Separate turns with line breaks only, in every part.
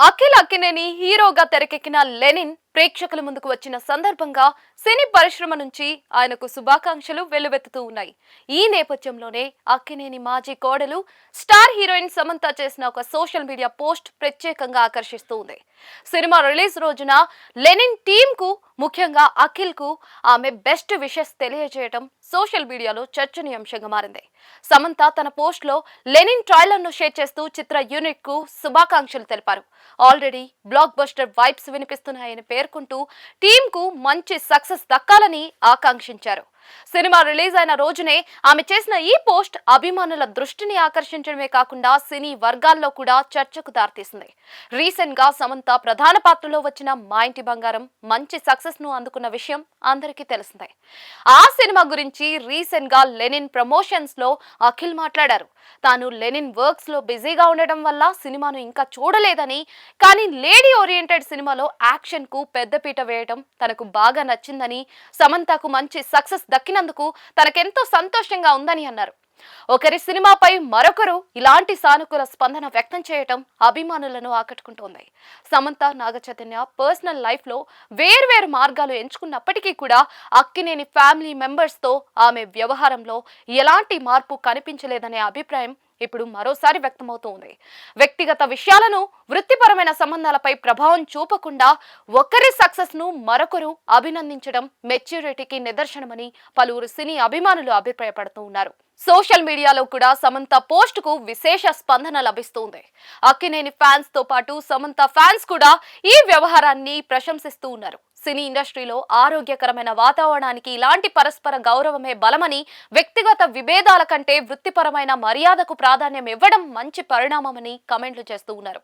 అఖిల్ అక్కినేని హీరోగా తెరకెక్కిన లెనిన్ ప్రేక్షకుల ముందుకు వచ్చిన సందర్భంగా సినీ పరిశ్రమ నుంచి ఆయనకు శుభాకాంక్షలు వెల్లువెత్తుతూ ఉన్నాయి. ఈ నేపథ్యంలోనే అక్కినేని మాజీ కోడలు స్టార్ హీరోయిన్ సమంత చేసిన ఒక సోషల్ మీడియా పోస్ట్ ప్రత్యేకంగా ఆకర్షిస్తూ ఉంది. సినిమా రిలీజ్ రోజున లెనిన్ టీమ్ కు, ముఖ్యంగా అఖిల్ కు ఆమె బెస్ట్ విషెస్ తెలియజేయడం సోషల్ మీడియాలో చర్చనీయాంశంగా మారింది. సమంత తన పోస్ట్ లో లెనిన్ ట్రైలర్ ను షేర్ చేస్తూ చిత్ర యూనిట్ కు శుభాకాంక్షలు తెలిపారు. ఆల్రెడీ బ్లాక్ బస్టర్ వైబ్స్ వినిపిస్తున్నాయని పేర్కొంటూ టీమ్ కు మంచి సక్సెస్ దక్కాలని ఆకాంక్షించారు. సినిమా రిలీజ్ అయిన రోజునే ఆమె చేసిన ఈ పోస్ట్ అభిమానుల దృష్టిని ఆకర్షించడమే కాకుండా సినీ వర్గాల్లో కూడా చర్చకు దారితీసింది. రీసెంట్ గా సమంత ప్రధాన పాత్రలో వచ్చిన మా ఇంటి బంగారం మంచి సక్సెస్ ను అందుకున్న విషయం అందరికీ తెలిసిందే. ఆ సినిమా గురించి రీసెంట్ గా లెనిన్ ప్రమోషన్స్ లో అఖిల్ మాట్లాడారు. తాను లెనిన్ వర్క్స్ లో బిజీగా ఉండడం వల్ల సినిమాను ఇంకా చూడలేదని, కానీ లేడీ ఓరియంటెడ్ సినిమాలో యాక్షన్ కు పెద్దపీట వేయడం తనకు బాగా నచ్చిందని, సమంతకు మంచి సక్సెస్ దక్కినందుకు తనకెంతో సంతోషంగా ఉందని అన్నారు. ఒకరి సినిమాపై మరొకరు ఇలాంటి సానుకూల స్పందన వ్యక్తం చేయటం అభిమానులను ఆకట్టుకుంటోంది. సమంత, నాగచైతన్య పర్సనల్ లైఫ్ లో వేర్వేరు మార్గాలు ఎంచుకున్నప్పటికీ కూడా అక్కినేని ఫ్యామిలీ మెంబర్స్ తో ఆమె వ్యవహారంలో ఎలాంటి మార్పు కనిపించలేదనే అభిప్రాయం ఇప్పుడు మరోసారి వ్యక్తమవుతోంది. వ్యక్తిగత విషయాలను వృత్తిపరమైన సంబంధాలపై ప్రభావం చూపకుండా ఒకరి సక్సెస్ ను మరొకరు అభినందించడం మెచ్యూరిటీకి నిదర్శనమని పలువురు సినీ అభిమానులు అభిప్రాయపడుతూ ఉన్నారు. సోషల్ మీడియాలో కూడా సమంత పోస్ట్ కు విశేష స్పందన లభిస్తుంది. అక్కినేని ఫ్యాన్స్ తో పాటు సమంత ఫ్యాన్స్ కూడా ఈ వ్యవహారాన్ని ప్రశంసిస్తూ ఉన్నారు. సినీ ఇండస్ట్రీలో ఆరోగ్యకరమైన వాతావరణానికి ఇలాంటి పరస్పర గౌరవమే బలమని, వ్యక్తిగత విభేదాల కంటే వృత్తిపరమైన మర్యాదకు ప్రాధాన్యం ఇవ్వడం మంచి పరిణామమని కమెంట్లు చేస్తూ ఉన్నారు.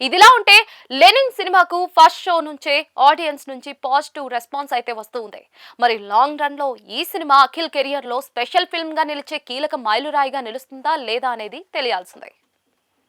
ఇదిలా ఉంటే లెనిన్ సినిమాకు ఫస్ట్ షో నుంచే ఆడియన్స్ నుంచి పాజిటివ్ రెస్పాన్స్ అయితే వస్తూ ఉంది. మరి లాంగ్ రన్ లో ఈ సినిమా అఖిల్ కెరియర్ లో స్పెషల్ ఫిల్మ్ గా నిలిచే కీలక మైలురాయిగా నిలుస్తుందా లేదా అనేది తెలియాల్సిందే.